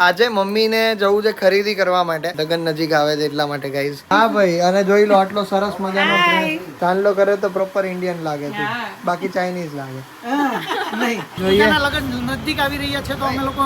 આજે મમ્મીને જવું છે ખરીદી કરવા માટે, લગન નજીક આવે છે એટલા માટે ગાઈઝ. હા ભાઈ, અને જોઈ લો આટલો સરસ મજાનો ડ્રેસ ચાંદલો કરે તો પ્રોપર ઇન્ડિયન લાગે છે, બાકી ચાઇનીઝ લાગે નહીં. જોઈએ લગન નજીક આવી રહ્યા છે તો અમે લોકો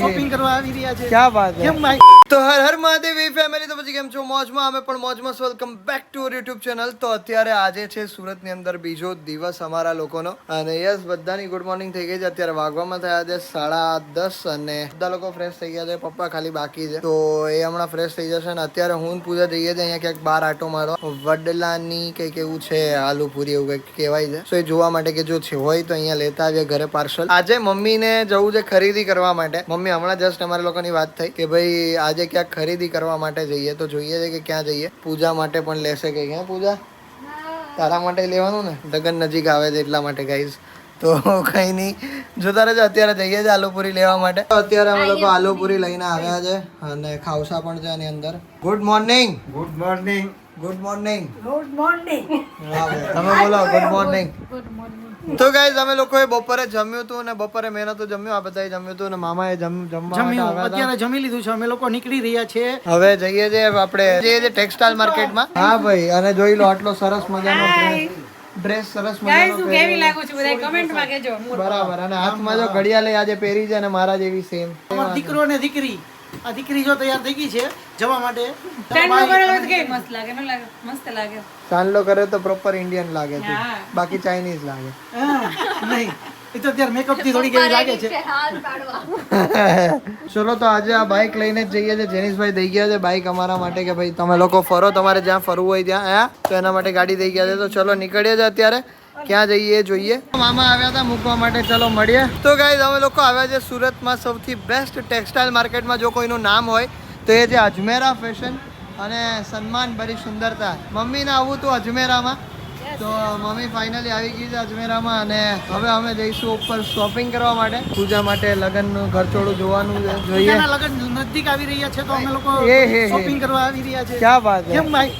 શોપિંગ કરવા આવી રહ્યા છે. ક્યાં વાત છે ભાઈ. તો હર હર મહાદેવ ફેમિલી, તો પછી કેમ છો? મોજમાં? અમે પણ મોજમાં. Welcome back to our YouTube channel. તો અત્યારે આજે છે સુરતની અંદર બીજો દિવસ અમારા લોકોનો, અને યસ બધાની ગુડ મોર્નિંગ થઈ ગઈ છે. અત્યારે વાગવામાં થયા છે 10:30 અને બધા લોકો ફ્રેશ થઈ ગયા છે. પપ્પા ખાલી બાકી છે, તો એ હમણાં ફ્રેશ થઈ જશે. અને અત્યારે હું પૂજા જઈએ છીએ અહીંયા ક્યાંક બહાર આટો મારવા, વડલાની કંઈક એવું છે, આલુ પૂરી એવું કંઈક કહેવાય છે. તો એ જોવા માટે કે જો છે હોય તો અહીંયા લેતા આવીએ ઘરે પાર્સલ. આજે મમ્મીને જવું છે ખરીદી કરવા માટે. મમ્મી હમણાં જસ્ટ અમારા લોકોની વાત થઈ કે ભાઈ આજે ક્યાંક ખરીદી કરવા માટે જઈએ, તો જોઈએ છે કે ક્યાં જઈએ. પૂજા માટે પણ લેશે કે ક્યાં? પૂજા તારા માટે લેવાનું ને, લગન નજીક આવે છે એટલા માટે ગાઈઝ. તો કઈ નહીં, જોતા રહેજો. અત્યારે જઈએ છીએ આલુપુરી લેવા માટે. અત્યારે અમે લોકો આલુપુરી લઈને આવ્યા છે અને ખાવસા પણ છે એની અંદર. Good morning. Good morning. Good morning. Good morning. તમે બોલો ગુડ મોર્નિંગ. તો ગાઈઝ અમે લોકોએ બપોરે જમ્યું હતું, ને બપોરે મેં નતું જમ્યું, આ બધાએ જમ્યું હતું, અને મામાએ જમ્યું. અત્યારે જમી લીધું છે. અમે લોકો નીકળી રહ્યા છે, હવે જઈએ છીએ આપણે જઈએ છીએ ટેક્સટાઇલ માર્કેટમાં. હા ભાઈ, અને જોઈ લો આટલો સરસ મજાનો ડ્રેસ સરસ મજાનો કેવી લાગુ છું બધાય કમેન્ટમાં કહેજો. બરાબર. અને હાથમાં જો ઘડિયાળ આજે પહેરી છે, અને મારા જેવી સેમ. દીકરો ને દીકરી, આ દીકરી જો તૈયાર થઈ ગઈ છે જવા માટે. ચાંદલો કરેલો તો કેવી મસ્ત લાગે, ન લાગે? મસ્ત લાગે. ચાંદલો કરે તો પ્રોપર ઇન્ડિયન લાગે છે, બાકી ચાઇનીઝ લાગે નહીં. એ તો અત્યારે મેકઅપ થી થોડી કેવી લાગે છે. ચલો તો આજે આ બાઇક લઈને જ જઈએ છીએ. જેનિશભાઈ દઈ ગયા છે બાઇક અમારા માટે કે ભાઈ તમે લોકો ફરો, તમારે જ્યાં ફરવું હોય ત્યાં. તો એના માટે ગાડી દઈ ગયા છે. તો ચલો નીકળીએ છીએ અત્યારે. ક્યાં જઈએ જોઈએ. મામા આવ્યા હતા મૂકવા માટે, ચલો મળીએ. તો ગાઈઝ અમે લોકો આવ્યા છે સુરતમાં સૌથી બેસ્ટ ટેક્સટાઇલ માર્કેટમાં. જો કોઈનું નામ હોય તો એ છે અજમેરા ફેશન અને સન્માન ભરી સુંદરતા. મમ્મીને આવું હતું અજમેરામાં, તો મમ્મી ફાઇનલી આવી ગઈ છે અજમેરામાં. અને હવે અમે જઈશું ઉપર શોપિંગ કરવા માટે, પૂજા માટે, લગ્નનું ઘરચોળું જોવાનું છે. જોઈએ લગ્ન નજીક આવી રહ્યા છે તો અમે લોકો શોપિંગ કરવા આવી રહ્યા છે. ક્યાં વાત છે ભાઈ.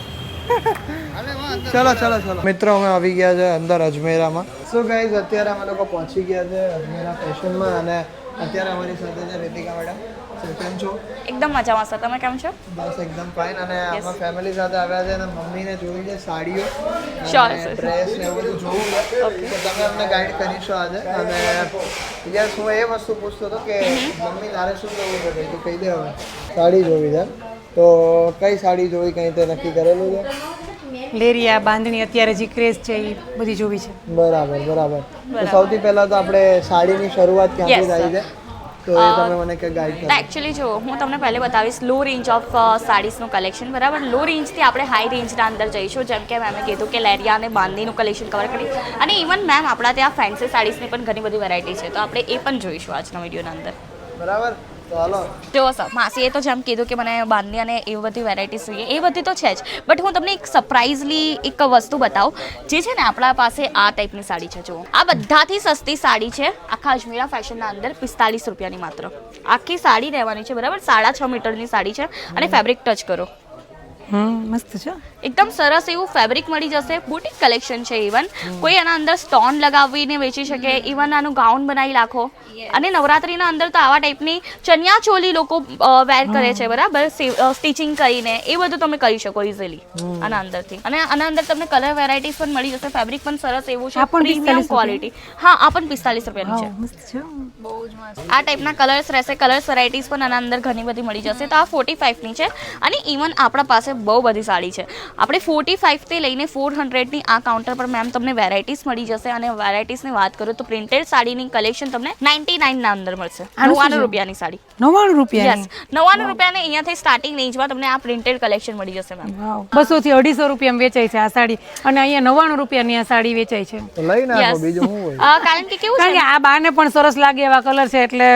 ચલો ચલો ચલો મિત્રો, અમે આવી ગયા છે અંદર અજમેરામાં. સો ગાઈઝ અત્યારે અમે લોકો પહોંચી ગયા છે અજમેરા ફેશનમાં, અને અત્યારે અમારી સાથે છે રીતિકા મેડમ. કેમ છો? એકદમ મજામાં સર, તમે કેમ છો? બસ એકદમ ફાઇન. અને અમે ફેમિલી સાથે આવ્યા છે, અને મમ્મીને જોઈ છે સાડીઓ, ડ્રેસ ને એવું બધું જોવું છે, તો તમે અમને ગાઈડ કરીશો આજે. અને યસ, હું એ વસ્તુ પૂછતો હતો કે મમ્મી તારે શું જોવું છે? ભાઈ તું કહી દે. હવે સાડી જોવી છે, તો કઈ સાડી જોવી, કઈ તે નક્કી કરેલું છે? લેરિયા, બાંધણી, અત્યારે જે ક્રેઝ છે એ બધી જોવી છે. બરાબર બરાબર. તો સૌથી પહેલા તો આપણે સાડીની શરૂઆત ક્યાંથી થાય છે, તો એ તમે મને કે ગાઈડ કરો. એકચ્યુઅલી જો હું તમને પહેલે બતાવીશ લો રેન્જ ઓફ સાડીઝનું કલેક્શન. બરાબર, લો રેન્જથી આપણે હાઈ રેન્જના અંદર જઈશું. જેમ કે મેમે કીધું કે લેરિયા અને બાંધણીનું કલેક્શન કવર કરી, અને ઇવન મેમ આપણા ત્યાં ફેન્સી સાડીઝની પણ ઘણી બધી વેરાયટી છે, તો આપણે એ પણ જોઈશું આજના વિડીયોના અંદર. બરાબર. જો સર માસીએ તો જેમ કીધું કે મને બાંધણી અને એવી બધી વેરાયટીઝ જોઈએ, એ બધી તો છે જ, બટ હું તમને એક સરપ્રાઇઝલી એક વસ્તુ બતાવું. જે છે ને આપણા પાસે આ ટાઈપની સાડી છે. જુઓ, આ બધાથી સસ્તી સાડી છે આખા અજમેરા ફેશનના અંદર. 45 રૂપિયાની માત્ર આખી સાડી રહેવાની છે. બરાબર, 6.5 મીટરની સાડી છે, અને ફેબ્રિક ટચ કરો. મસ્ત છે, એકદમ સરસ એવું ફેબ્રિક મળી જશે. બુટીક કલેક્શન છે. ઇવન કોઈ એના અંદર સ્ટોન લગાવીને વેચી શકે, ઇવન આનું ગાઉન બનાવી નાખો. અને નવરાત્રીના અંદર તો આવા ટાઈપની ચણિયા ચોલી લોકો વેર કરે છે, બરાબર, સ્ટિચિંગ કરીને. એ બધું તમે કરી શકો ઇઝીલી આના અંદરથી. અને આના અંદર તમને કલર વેરાયટીઝ પણ મળી જશે. ફેબ્રિક પણ સરસ એવું છે, પ્રીમિયમ ક્વોલિટી. હા, આ પણ 45 રૂપિયાની છે. મસ્ત છે, બહુ જ મસ્ત. આ ટાઈપના કલર્સ રહેશે. કલર્સ વેરાયટીઝ પણ આના અંદર ઘણી બધી મળી જશે. તો આ 45 ની છે. અને ઇવન આપણા પાસે બહુ બધી સાડી છે. આપણે 45 થી લઈને 400 ની આ કાઉન્ટર પર મેમ તમને વેરાયટીઝ મળી જશે. અને વેરાયટીઝની વાત કરું તો પ્રિન્ટેડ સાડીની કલેક્શન તમને 99 ના અંદર મળશે. 99 રૂપિયાની સાડી. 99 રૂપિયા? યસ, 99 રૂપિયાને અહીંયાથી સ્ટાર્ટિંગ રેન્જમાં તમને આ પ્રિન્ટેડ કલેક્શન મળી જશે મેમ. 200 થી 250 રૂપિયામાં વેચાય છે આ સાડી, અને અહીંયા 99 રૂપિયાની આ સાડી વેચાય છે. લઈ નાખો, બીજું શું હોય. કારણ કે કેવું છે, આ બાને પણ સરસ લાગે એવા કલર છે, એટલે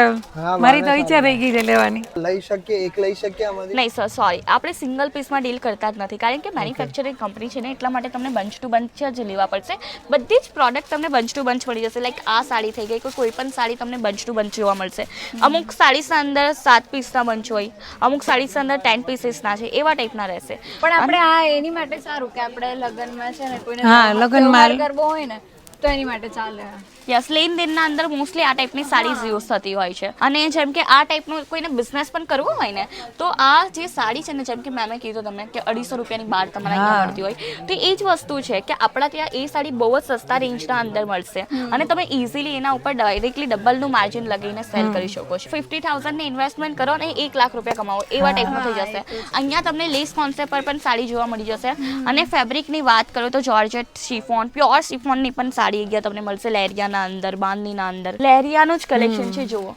મારી તો ઈચ્છા થઈ ગઈ છે લેવાની. લઈ શકીએ, એક લઈ શકીએ આમાંથી? નહીં સર, સોરી, આપણે સિંગલ પીસમાં ડીલ કરતા જ નથી. કારણ કે મેન્યુફેક્ચરિંગ કંપની છે ને, એટલા માટે તમને બંચ ટુ બંચ જ લેવા પડશે. બધી જ પ્રોડક્ટ તમને બંચ ટુ બંચ મળી જશે. લાઈક આ સાડી થઈ ગઈ, કોઈ પણ સાડી તમને બંચ ટુ બંચ જોવા મળશે. અમુક સાડીસના અંદર 7 પીસના બંચ હોય, અમુક સાડીસના અંદર 10 પીસીસના છે, એવા ટાઈપના રહેશે. પણ આપણે આ એની માટે સારું કે આપણે લગ્નમાં છે ને કોઈને લગ્નમાં કરવો હોય ને તો એની માટે ચાલે. યસ લેનદેનના અંદર મોસ્ટલી આ ટાઈપની સાડીઝ યુઝ થતી હોય છે. અને જેમ કે આ ટાઈપનું કોઈને બિઝનેસ પણ કરવો હોય ને તો આ જે સાડી છે ને, જેમ કે મેમે કીધું તમને કે 250 રૂપિયાની બહાર તમારે અહીંયા મળતી હોય, તો એ જ વસ્તુ છે કે આપણા ત્યાં એ સાડી બહુ જ સસ્તા રેન્જના અંદર મળશે અને તમે ઇઝીલી એના ઉપર ડાયરેક્ટલી ડબલનું માર્જિન લગાવીને સેલ કરી શકો છો. 50,000 ની ઇન્વેસ્ટમેન્ટ કરો અને 1 લાખ રૂપિયા કમાવો એવા ટાઈપનું થઈ જશે. અહીંયા તમને લેસ કોન્સેપ્ટ પર પણ સાડી જોવા મળી જશે. અને ફેબ્રિકની વાત કરો તો જોર્જેટ શિફોન, પ્યોર શિફોનની પણ સાડી અહીંયા તમને મળશે. લેરિયાના અંદર, બાંધણીના અંદર લેરિયાનું જ કલેક્શન છે. જુઓ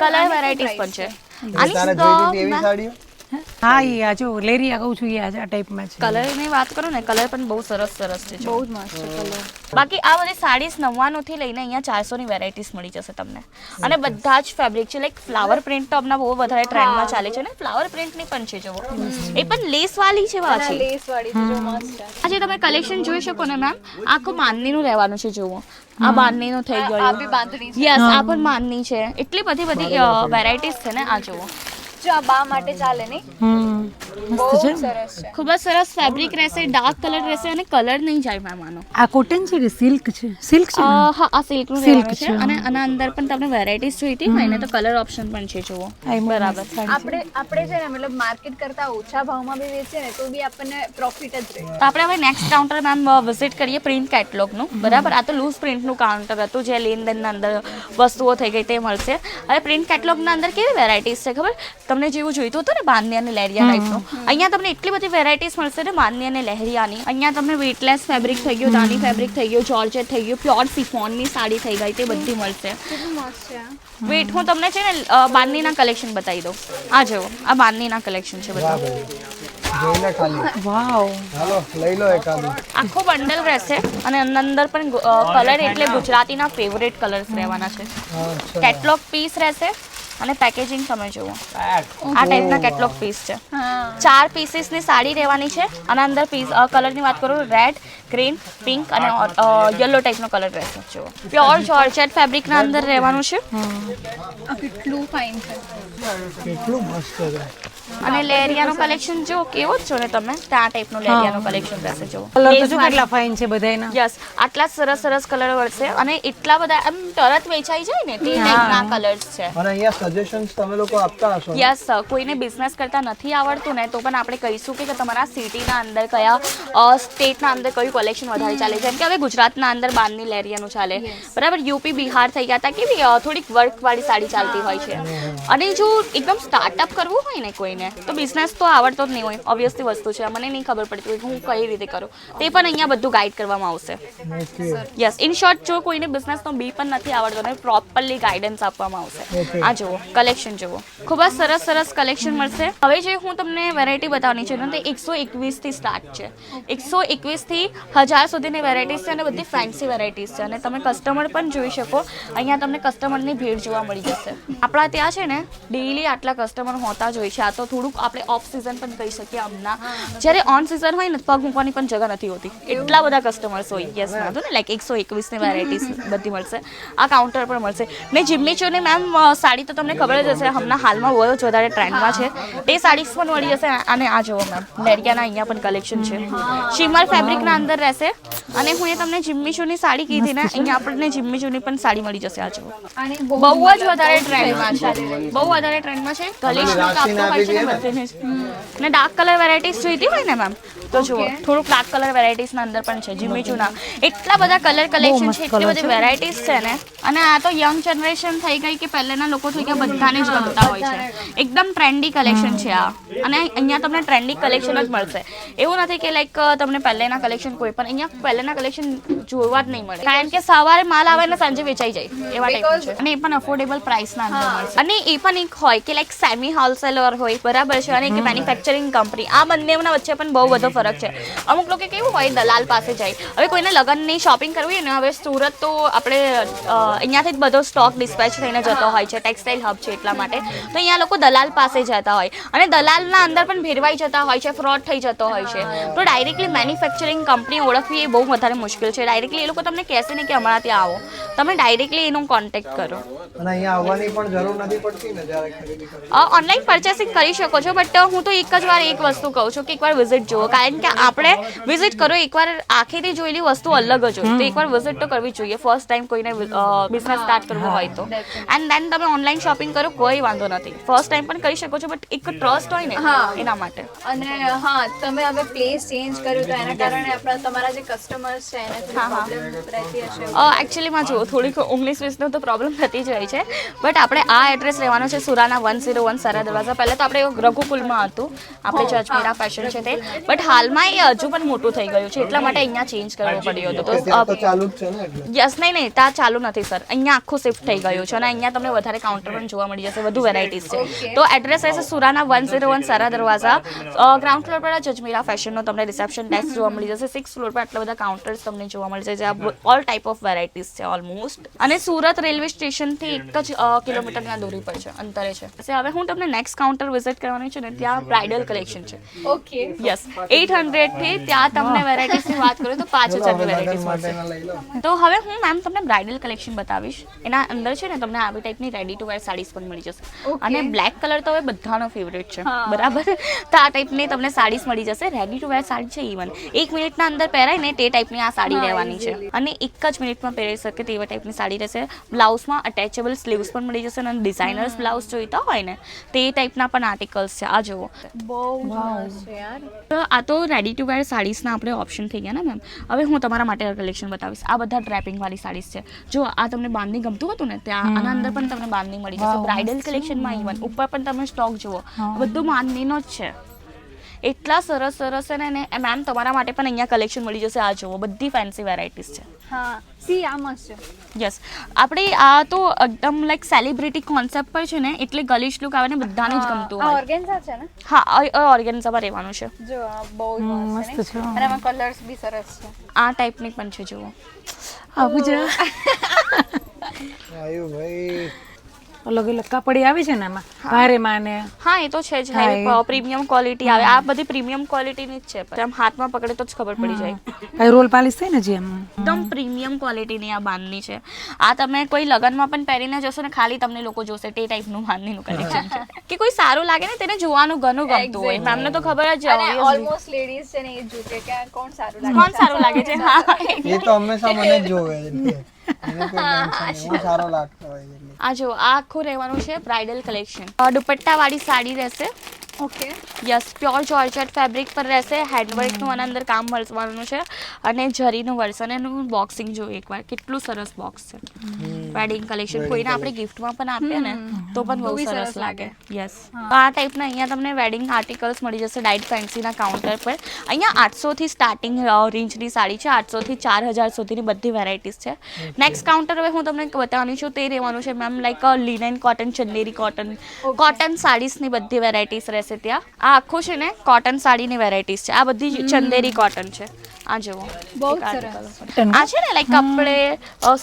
કલર વેરાયટીઝ પણ છે. તારે જોઈતી એવી સાડીઓ હા એ આ જો લેરિયા કહું છું, એ આ ટાઈપમાં છે. કલરની વાત કરું ને, કલર પણ બહુ સરસ છે. બહુ જ મસ્ત છે કલર. બાકી આ બધી સાડીઝ 99 થી લઈને અહીંયા 400 ની વેરાયટીઝ મળી જશે તમને. અને બધા જ ફેબ્રિક છે. લાઈક ફ્લાવર પ્રિન્ટ તો હમણાં બહુ વધારે ટ્રેન્ડમાં ચાલે છે ને, ફ્લાવર પ્રિન્ટની પણ છે. જુઓ એ પણ લેસ વાળી છે પાછી. લેસ વાળી તો જો મસ્ત છે. આજે તમે કલેક્શન જોઈ શકો ને મેમ, આખું માનનીનું રહેવાનું છે. જુઓ આ બાંધણીનું થઈ આ ગયું. બી બાંધણી છે. યસ આ પણ માનની છે. એટલી બધી વેરાયટીઝ છે ને. આ જુઓ જો આ બા માટે ચાલે નહીં, બહુ સરસ છે. ખૂબ જ સરસ ફેબ્રિક રહેશે, ડાર્ક કલર રહેશે અને કલર નહીં જાય મેમ આનો. આ કોટન છે કે સિલ્ક છે? સિલ્ક છે ને? હા આ સિલ્કનું રહેવાનું છે. અને આના અંદર પણ તમને વેરાયટીઝ જોઈતી હોય ને તો કલર ઓપ્શન પણ છે. જુઓ બરાબર. આપણે છે ને મતલબ માર્કેટ કરતા ઓછા ભાવમાં બી વેચીએ ને તો બી આપણને પ્રોફિટ જ રહે. તો આપણે હવે નેક્સ્ટ કાઉન્ટર મેમ વિઝિટ કરીએ પ્રિન્ટ કેટલોગનું. બરાબર. આ તો લૂઝ પ્રિન્ટનું કાઉન્ટર હતું જે લેનદેનના અંદર વસ્તુઓ થઈ ગઈ તે મળશે. હવે પ્રિન્ટ કેટલોગના અંદર કેવી વેરાયટીઝ છે ખબર? તમને જેવું જોઈતું હતું ને બાંધણી અને લેરિયા ટાઈપનું, અહીંયા તમને એટલી બધી વેરાયટીઝ મળશે ને બાંધણી અને લહેરિયાની. અહીંયા તમને વેટલેસ ફેબ્રિક થઈ ગયું, દાની ફેબ્રિક થઈ ગયું, જોર્જેટ થઈ ગયું, પ્યોર સિફોનની સાડી થઈ ગઈ, તે બધી મળશે. મસ્ત છે. વેટ હું તમને છે ને બાંધણીના કલેક્શન બતાવી દઉં. આ જુઓ આ બાંધણીના કલેક્શન છે બધા. જોઈને ખાલી વાવ, હાલો લઈ લો એકાદું. આખો બંડલ રહેશે અને અંદર પણ કલર એટલે ગુજરાતીના ફેવરેટ કલર્સ રહેવાના છે. કેટલોગ પીસ રહેશે અને પેકેજિંગ તમે જુઓ આ ટાઈપના કેટલોગ પીસ છે. 4 પીસીસની સાડી રહેવાની છે અને અંદર પીસ કલરની વાત કરું રેડ, ગ્રીન, પિંક અને યલો ટાઈપનો કલર રહેશે. જુઓ પ્યોર જોર્જેટ ફેબ્રિકના અંદર રહેવાનું છે. આ કેટલું ફાઇન છે. કેટલું મસ્ત છે. અને લેરિયાનું કલેક્શન જો કેવો જ છો ને તમે, ત્યાં ટાઈપનું લેરિયાનું કલેક્શન રહેશે. જો કલર તો જો કેટલા ફાઇન છે બધાયના. યસ આટલા સરસ કલર મળશે અને એટલા બધા એમ તરત વેચાઈ જાય ને તે ટાઈપના કલર્સ છે. અને અહીંયા સજેશન્સ તમે લોકો આપતા હશો. યસ કોઈને બિઝનેસ કરતા નથી આવડતું ને તો પણ આપણે કહીશું કે તમારા સિટીના અંદર કયા સ્ટેટના અંદર કયું કલેક્શન વધારે ચાલે. જેમ કે હવે ગુજરાતના અંદર બાંધણી લેરિયાનું ચાલે. બરાબર. યુપી બિહાર થઈ ગયા હતા કેવી થોડીક વર્કવાળી સાડી ચાલતી હોય છે. અને જો એકદમ સ્ટાર્ટઅપ કરવું હોય ને કોઈને તો બિઝનેસ તો આવડતો જ નહીં હોય. ઓબ્વિયસલી વસ્તુ છે. મને નહીં ખબર પડતી હોય હું કઈ રીતે કરું, તે પણ અહીંયા બધું ગાઈડ કરવામાં આવશે. યસ ઇન શોર્ટ જો કોઈને બિઝનેસનો બી પણ નથી આવડતો ને પ્રોપરલી ગાઈડન્સ આપવામાં આવશે. આ જુઓ કલેક્શન જુઓ ખૂબ જ સરસ કલેક્શન મળશે. હવે જે હું તમને વેરાયટી બતાવવાની છે ને તે 121 થી સ્ટાર્ટ છે. 121 થી 1000 સુધીની વેરાયટીઝ છે અને બધી ફેન્સી વેરાયટીઝ છે. અને તમે કસ્ટમર પણ જોઈ શકો. અહીંયા તમને કસ્ટમરની ભીડ જોવા મળી જશે. આપણા ત્યાં છે ને ડેઈલી આટલા કસ્ટમર હોતા જ હોય છે. આ તો થોડુંક આપણે ઓફ સિઝન પણ કહી શકીએ. હમણાં જ્યારે ઓન સિઝન હોય ને પગ મૂકવાની પણ જગ્યા નથી હોતી, એટલા બધા કસ્ટમર્સ હોય. યસ મેમ ને લાઈક 121 ની વેરાયટીઝ બધી મળશે. આ કાઉન્ટર પર મળશે. ને જિમ્મીચોની મેમ સાડી તો તમને ખબર જ હશે હમણાં હાલમાં બહુ જ વધારે ટ્રેન્ડમાં છે. તે સાડીઝ પણ મળી જશે. અને આ જુઓ મેમ લેરિયાના અહીંયા પણ કલેક્શન છે. શિમર ફેબ્રિકના અંદર રહેશે. અને હું એ તમને જિમ્મીચોની સાડી કીધી ને, અહીંયા આપણને જિમ્મીચોની પણ સાડી મળી જશે. આ જુઓ અને બહુ જ વધારે ટ્રેન્ડમાં છે. બહુ વધારે ટ્રેન્ડમાં છે. ગલેશનો કાપતો હોય છે ને બધે જ. ને ડાર્ક કલર વેરાયટીઝ જોઈતી હોય ને મેમ તો જુઓ થોડુંક ડાર્ક કલર વેરાયટીઝના અંદર પણ છે. જિમ્મીચોના એટલા બધા કલર કલેક્શન છે, એટલી બધી વેરાયટીઝ છે ને. અને આ તો યંગ જનરેશન થઈ ગઈ કે પહેલાના લોકો થઈ ગયા બધાને જ ગમતા હોય છે. એકદમ ટ્રેન્ડી કલેક્શન છે આ. અને અહીંયા તમને ટ્રેન્ડી કલેક્શન જ મળશે. એવું નથી કે લાઈક તમને પહેલાના કલેક્શન કોઈ પણ અહીંયા પહેલાના કલેક્શન જોવા જ નહીં મળે. કારણ કે સવારે માલ આવે ને સાંજે વેચાઈ જાય એવા ટાઈપનું છે. અને એ પણ અફોર્ડેબલ પ્રાઇસના અંદર મળશે. અને એ પણ એક હોય કે લાઈક સેમી હોલસેલર હોય બરાબર છે અને એક મેન્યુફેક્ચરિંગ કંપની. આ બંનેના વચ્ચે પણ બહુ બધો ફરક છે. અમુક લોકો કેવું હોય દલાલ પાસે જાય. હવે કોઈને લગ્નની શોપિંગ કરવી હોય ને, હવે સુરત તો આપણે અહીંયાથી જ બધો સ્ટોક ડિસ્પેચ થઈને જતો હોય છે. ટેક્સટાઇલ હબ છે એટલા માટે તો અહીંયા લોકો દલાલ પાસે જતા હોય અને દલાલના અંદર પણ ભેરવાઈ જતા હોય છે, ફ્રોડ થઈ જતો હોય છે. તો ડાયરેક્ટલી મેન્યુફેક્ચરિંગ કંપની ઓળખવી એ બહુ વધારે મુશ્કેલ છે. ડાયરેક્ટલી એ લોકો તમને કહેશે ને કે અમારા ત્યાં આવો, તમે ડાયરેક્ટલી એનો કોન્ટેક્ટ કરો. અને અહીંયા આવવાની પણ જરૂર નથી પડતી ને જ્યારે ખરીદી કરો. ઓનલાઈન પરચેસિંગ કરી શકો છો, બટ હું તો એક જ વાર એક વસ્તુ કહું છું કે એકવાર વિઝિટ જુઓ, કારણ કે આપણે વિઝિટ કરો એકવાર આખેથી જોયેલી વસ્તુ અલગ જ હોય, તો એકવાર વિઝિટ તો કરવી જોઈએ ફર્સ્ટ ટાઈમ કોઈને બિઝનેસ સ્ટાર્ટ કરવો હોય તો. એન્ડ દેન તમે ઓનલાઈન શોપિંગ કરો, કોઈ વાંધો નથી, ફર્સ્ટ ટાઈમ પણ કરી શકો છો, બટ એક ટ્રસ્ટ હોય ને એના માટે. અને હા, તમે હવે પ્લેસ ચેન્જ કર્યું તો એના કારણે આપણા તમારા જે કસ્ટમર્સ છે એને પ્રોબ્લેમ રહેતી હશે. એકચ્યુઅલીમાં જો થોડીક 19-20નો તો પ્રોબ્લેમ થતી જ હોય છે, બટ આપણે આ એડ્રેસ રહેવાનું છે સુરાના 101 સરા દરવાજા. પહેલાં તો આપણે રઘુકુલમાં હતું, આપણે જે અજમેરા ફેશન છે તે, બટ હાલમાં એ હજુ પણ મોટું થઈ ગયું છે, એટલા માટે અહીંયા ચેન્જ કરવો પડ્યો હતો. તો ચાલુ જ છે ને એટલે. યસ, નહીં ત્યાં ચાલુ નથી સર, અહીંયા આખું શિફ્ટ થઈ ગયું છે અને અહીંયા તમને વધારે કાઉન્ટર પણ જોવા મળી જશે, વધુ વેરાયટીઝ છે. તો એડ્રેસ રહેશે સુરાના 101 સરા દરવાજા. ગ્રાઉન્ડ ફ્લોર પર જજમેરા ફેશનનો તમને રિસેપ્શન ડેસ્ક જોવા મળી જશે. 6th ફ્લોર પર આટલા બધા કાઉન્ટર્સ તમને જોવા મળી જશે, જ્યાં ઓલ ટાઈપ ઓફ વેરાયટીઝ છે ઓલમોસ્ટ. અને સુરત રેલવે સ્ટેશનથી 1 જ કિલોમીટરના દૂરી પર છે, અંતરે છે. હવે હું તમને નેક્સ્ટ કાઉન્ટર વિઝિટ કરવાની છે ને, ત્યાં બ્રાઇડલ કલેક્શન છે. ઓકે. યસ, 800 થી ત્યાં તમને વેરાયટીઝની વાત કરું તો 5000 વેરાયટીઝ મળશે. તો હવે હું મેમ તમને બ્રાઇડલ કલેક્શન બતાવીશ. એના અંદર છે ને તમને આવી ટાઈપની રેડી ટુ વેર સાડીઝ પણ મળી જશે. અને બ્લેક કલર તો હવે બધાનો ફેવરેટ છે, બરાબર? તો આ ટાઈપની તમને સાડીઝ મળી જશે, રેડી ટુ વેર સાડી છે. ઇવન 1 મિનિટના અંદર પહેરાય ને તે ટાઈપની આ સાડી રહેવાની છે, અને 1 જ મિનિટમાં પહેરી શકે તેવા ટાઈપની સાડી રહેશે. બ્લાઉઝમાં અટેચેબલ સ્લીવ્સ પણ મળી જશે, અને ડિઝાઇનર્સ બ્લાઉઝ જોઈતા હોય ને તે ટાઈપના પણ આર્ટિકલ્સ છે. આ જુઓ, બહુ સરસ છે યાર. તો આ તો રેડી ટુ વેર સાડીઝના આપણે ઓપ્શન થઈ ગયા ને મેમ. હવે હું તમારા માટે કલેક્શન બતાવીશ. આ બધા ડ્રેપિંગવાળી સાડીઝ છે. જો આ તમને બાંધણી ગમતું હતું ને, ત્યાં આના અંદર પણ તમને બાંધણી મળી જશે. બ્રાઇડલ કલેક્શનમાં ઇવન ઉપર પણ તમે સ્ટોક જુઓ, બધું બાંધણીનો જ છે. એટલા સરસ સરસ છે ને મેમ, તમારા માટે પણ અહીંયા કલેક્શન મળી જશે. આ જુઓ, બધી ફેન્સી વેરાયટીઝ છે. હા, સી આ મસ્ત છે. યસ, આપણે આ તો એકદમ લાઈક સેલિબ્રિટી કોન્સેપ્ટ પર છે ને, એટલે ગલિશ લુક આવે ને બધાને જ ગમતું આ હોય. ઓર્ગેન્ઝા છે ને? હા, ઓર્ગેન્ઝામાં રહેવાનું છે. જો આ બહુ મસ્ત છે, અને એમાં કલર્સ બી સરસ છે. આ ટાઈપની પણ છે, જુઓ. આવું જ આયુ ભાઈ, અલગ અલગ કાપડી આવી છે ને આમાં, ભારે માં ને. હા, એ તો છે જ, પ્રીમિયમ ક્વોલિટી આવે. આ બધી પ્રીમિયમ ક્વોલિટીની જ છે, આમ હાથમાં પકડે તો જ ખબર પડી જાય. કઈ રોલ પાલિશ થાય ને જે એમ એકદમ પ્રીમિયમ ક્વોલિટીની આ બાંધણી છે. આ તમે કોઈ લગનમાં પણ પહેરીને જશો ને, ખાલી તમને લોકો જોશે તે ટાઈપનું બાંધણીનું કલેક્શન છે. કે કોઈ સારું લાગે ને તેને જોવાનું ઘણું ગમતું હોય. મેમને તો ખબર જ અને ઓલમોસ્ટ લેડીઝ છે ને એ જોકે કે કોણ સારું લાગે, કોણ સારું લાગે છે. હા, એ તો હંમેશા મને જ જોવે એટલે એને કોઈ ટેન્શન નહીં, હું સારો લાગતો હોય એટલે. આ જો, આ આખું રહેવાનું છે બ્રાઇડલ કલેક્શન. દુપટ્ટા વાળી સાડી રહેશે. Okay. Yes, pure georgette fabric પર રહેશે. હેન્ડવર્કનું આના અંદર કામ મળવાનું છે, અને જરીનું વર્ઝન. એનું બોક્સિંગ જો એકવાર, કેટલું સરસ બોક્સ છે. વેડિંગ કલેક્શન કોઈને આપણે ગિફ્ટમાં પણ આપીએ ને તો પણ બહુ સરસ લાગે. યસ, તો આ ટાઈપના અહીંયા તમને વેડિંગ આર્ટિકલ્સ મળી જશે ડાઇટ ફેન્સીના કાઉન્ટર પર. અહીંયા 800 થી સ્ટાર્ટિંગ રેન્જની સાડી છે, 800 થી 4000 સુધીની બધી વેરાયટીઝ છે. નેક્સ્ટ કાઉન્ટર હવે હું તમને બતાવવાની છું, તે રહેવાનું છે ma'am like linen cotton, Chanderi cotton, cotton સાડીઝની બધી વેરાયટીઝ રહેશે ત્યાં. આ આખું છે ને કોટન સાડીની વેરાયટીઝ છે. આ બધી ચંદેરી કોટન છે. આ જુઓ, બહુ સરસ. આ છે ને લાઈક આપણે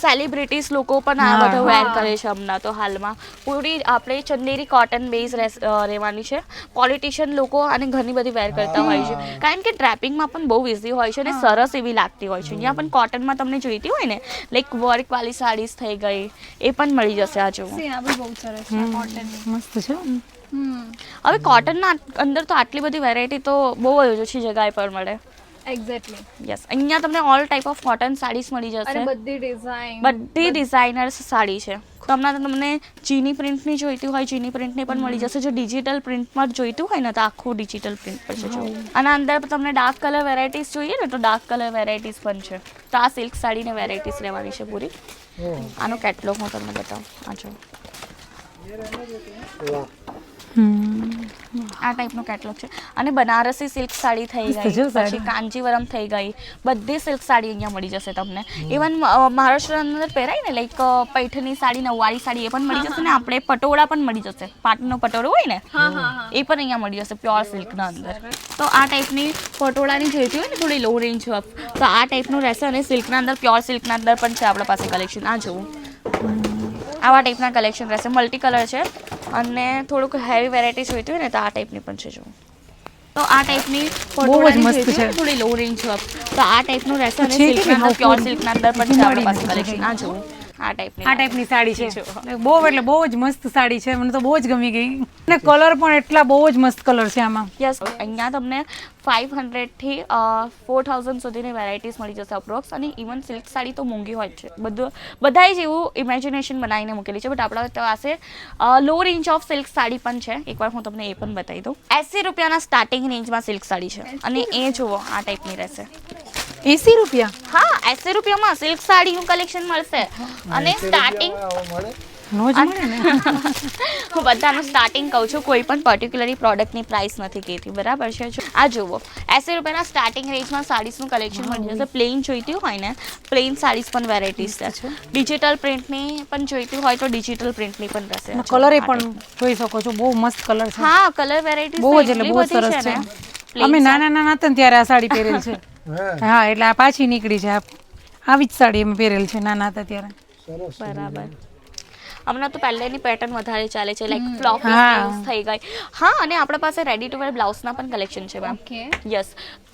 સેલિબ્રિટીઝ લોકો પણ આ બધું વેર કરે છે હમણાં તો હાલમાં. પૂરી આપણે ચંદેરી કોટન બેઝ રહેવાની છે. પોલિટિશિયન લોકો અને ઘણી બધી વેર કરતા હોય છે, કારણ કે ડ્રેપિંગમાં પણ બહુ ઇઝી હોય છે અને સરસ એવી લાગતી હોય છે. અહીંયા પણ કોટનમાં તમને જોઈતી હોય ને લાઈક વર્ક વાળી સાડીઝ થઈ ગઈ, એ પણ મળી જશે. આ જુઓ, આ બી બહુ સરસ છે, કોટન મસ્ત છે. હવે કોટનના અંદર તો આટલી બધી વેરાયટી તો બહુ જ ઓછી જગ્યાએ પર મળે. એક્ઝેક્ટલી. યસ, અહીંયા તમને all type of cotton saris મળી જશે. અને બધી ડિઝાઇનર્સ સાડી છે. તમને ચીની પ્રિન્ટની જોઈતી હોય, ચીની પ્રિન્ટની પણ મળી જશે. જો ડિજિટલ પ્રિન્ટમાં જોઈતું હોય ને તો આખું ડિજિટલ પ્રિન્ટ પર છે. જો આના અંદર તમને ડાર્ક કલર વેરાયટીઝ જોઈએ ને તો ડાર્ક કલર વેરાયટીઝ પણ છે. તો આ સિલ્ક સાડીની વેરાયટીઝ રહેવાની છે પૂરી. આનો કેટલોગ હું તમને બતાવું. આ જો, આ ટાઈપનો કેટલોગ છે. અને બનારસી સિલ્ક સાડી થઈ ગઈ, પછી કાંજીવરમ થઈ ગઈ, બધી સિલ્ક સાડી અહીંયા મળી જશે તમને. ઇવન મહારાષ્ટ્રની અંદર પહેરાય ને લાઈક પૈઠણી સાડી, નવવારી સાડી એ પણ મળી જશે. ને આપણે પટોળા પણ મળી જશે. પાટણનો પટોળો હોય ને એ પણ અહીંયા મળી જશે પ્યોર સિલ્કના અંદર. તો આ ટાઈપની પટોળાની જોઈતી હોય ને થોડી લો રેન્જ ઓફ, તો આ ટાઈપનું રહેશે. અને સિલ્કના અંદર, પ્યોર સિલ્કના અંદર પણ છે આપણા પાસે કલેક્શન. આ જુઓ, આવા ટાઈપના કલેક્શન રહેશે. મલ્ટી કલર છે અને થોડુંક હેવી વેરાયટી જોઈતી હોય ને તો આ ટાઈપની પણ છે. જુઓ, તો આ ટાઈપની બહુ જ મસ્ત જોઈતી હોય છે. થોડી લો રેન્જ હોય તો આ ટાઈપનું રહેશે અને છે કે સિલ્કના અંદર નહીં? પ્યોર સિલ્કના અંદર પણ છે આપણી પાસે મળી કલેક્શન. આ જુઓ આ ટાઈપની સાડી છે જો. બહુ એટલે બહુ જ મસ્ત સાડી છે, મને તો બહુ જ ગમી ગઈ અને કલર પણ એટલા બહુ જ મસ્ત કલર છે આમાં. યસ અહીંયા તમને 500 થી 4000 સુધીની વેરાયટીઝ મળી જશે અપ્રોક્સ. અને ઇવન સિલ્ક સાડી તો મોંઘી હોય જ છે, બધાય જ એવું ઇમેજિનેશન બનાવીને મૂકેલી છે. બટ આપણા પાસે લો રેન્જ ઓફ સિલ્ક સાડી પણ છે. એકવાર હું તમને એ પણ બતાવી દઉં. 80 રૂપિયાના સ્ટાર્ટિંગ રેન્જમાં સિલ્ક સાડી છે અને એ જુઓ આ ટાઈપની રહેશે. 80 રૂપિયા? હા 80 રૂપિયામાં સિલ્ક સાડીનું કલેક્શન મળશે. અને સ્ટાર્ટિંગ મળે નો જ મળે ને. હું બધાનું સ્ટાર્ટિંગ કહું છું, કોઈ પણ પર્ટિક્યુલરલી પ્રોડક્ટની પ્રાઇસ નથી કહેતી, બરાબર છે. આ જુઓ 80 રૂપિયાના સ્ટાર્ટિંગ રેન્જમાં સાડીસનું કલેક્શન મળી જશે. પ્લેન જોઈતી હોય ને પ્લેન સાડીઝ પણ વેરાયટીઝ છે. ડિજિટલ પ્રિન્ટની પણ જોઈતી હોય તો ડિજિટલ પ્રિન્ટની પણ રહેશે. કલર એ પણ જોઈ શકો છો, બહુ મસ્ત કલર છે. હા કલર વેરાયટીઝ બહુ જ એટલે બહુ જ સરસ છે. અમે નાના નાના હતા ને ત્યારે આ સાડી પહેરેલ છે. હા એટલે આ પાછી નીકળી છે. આવી જ સાડી અમે પહેરેલ છે નાના હતા ત્યારે. સરસ બરાબર. હમણાં તો પહેલેની પેટર્ન વધારે ચાલે છે, લાઈક ફ્લોપી હા. સ્લીવ્સ થઈ ગઈ. હા અને આપણા પાસે રેડી ટુ વેર બ્લાઉઝના પણ કલેક્શન છે ma'am. Okay yes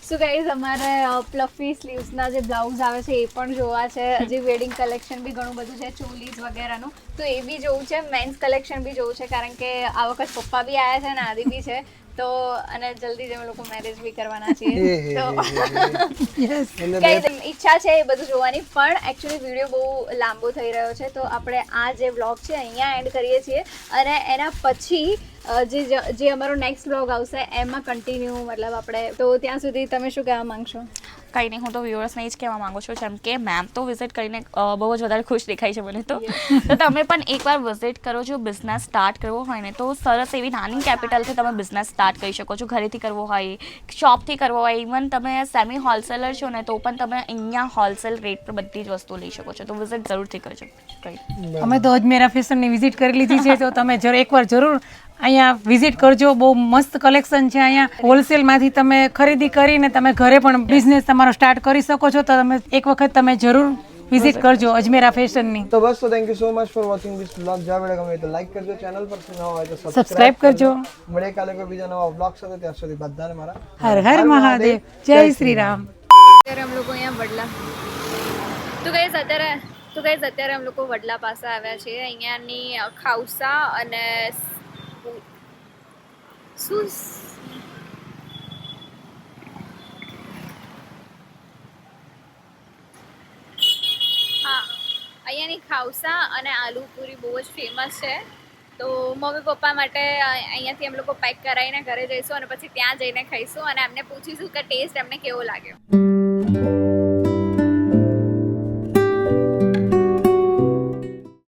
so guys અમારે પ્લફી સ્લીવ્સના જે બ્લાઉઝ આવે છે એ પણ જોવા છે. હજી વેડિંગ કલેક્શન બી ઘણું બધું છે, ચોલીઝ વગેરેનું, તો એ બી જોવું છે. મેન્સ કલેક્શન બી જોવું છે, કારણ કે આ વખત પપ્પા બી આવ્યા છે અને આદિ બી છે, તો અને જલ્દી જ અમે લોકો મેરેજ બી કરવાના છીએ. તો યસ. કઈ ઈચ્છા છે એ બધું જોવાની, પણ એકચ્યુઅલી વિડીયો બહુ લાંબો થઈ રહ્યો છે, તો આપણે આ જે વ્લોગ છે અહીંયા એન્ડ કરીએ છીએ. અને એના પછી જે અમારો નેક્સ્ટ વ્લોગ આવશે એમાં કન્ટિન્યુ મતલબ આપણે, તો ત્યાં સુધી તમે શું કહેવા માંગશો? કંઈ નહીં, હું તો વ્યુઅર્સને જ કહેવા માંગુ છું, જેમ કે મેમ તો વિઝિટ કરીને બહુ જ વધારે ખુશ દેખાય છે મને તો તમે પણ એકવાર વિઝિટ કરો. જો બિઝનેસ સ્ટાર્ટ કરવો હોય ને તો સરસ એવી નાની કેપિટલથી તમે બિઝનેસ સ્ટાર્ટ કરી શકો છો. ઘરેથી કરવો હોય, શોપથી કરવો હોય, ઇવન તમે સેમી હોલસેલર છો ને તો પણ તમે અહીંયા હોલસેલ રેટ પર બધી જ વસ્તુ લઈ શકો છો. તો વિઝિટ જરૂરથી કરજો. કંઈ અમે તો અજમેરા ફેશનની વિઝિટ કરી લીધી છે, તો તમે એકવાર જરૂર અહીંયા વિઝિટ કરજો. બહુ મસ્ત કલેક્શન છે અહીંયા. હોલસેલમાંથી તમે ખરીદી કરીને તમે ઘરે પણ બિઝનેસ તમારો સ્ટાર્ટ કરી શકો છો. તો તમે એક વખત તમે જરૂર વિઝિટ કરજો અજમેરા ફેશનની. તો બસ તો thank you so much for watching this blog. જો વિડિયો ગમે તો લાઈક કરજો, ચેનલ પર નવા હોય તો સબસ્ક્રાઇબ કરજો. મળે કાલે કોઈ બીજા નવા બ્લોગ સાથે. ત્યાં સુધી બધાને મારા હર હર મહાદેવ. જય શ્રી રામ. અત્યારે અમે લોકો અહીંયા વડલા, તો અત્યારે અમે લોકો વડલા પાસે આવ્યા છીએ. અહીંયાની ખાઉસા અને શું હા, અહીંયાની ખાઉસા અને આલુ પૂરી બહુ જ ફેમસ છે. તો મમ્મી પપ્પા માટે અહીંયાથી અમે લોકો પેક કરાવીને ઘરે જઈશું અને પછી ત્યાં જઈને ખાઈશું અને એમને પૂછીશું કે ટેસ્ટ એમને કેવો લાગ્યો.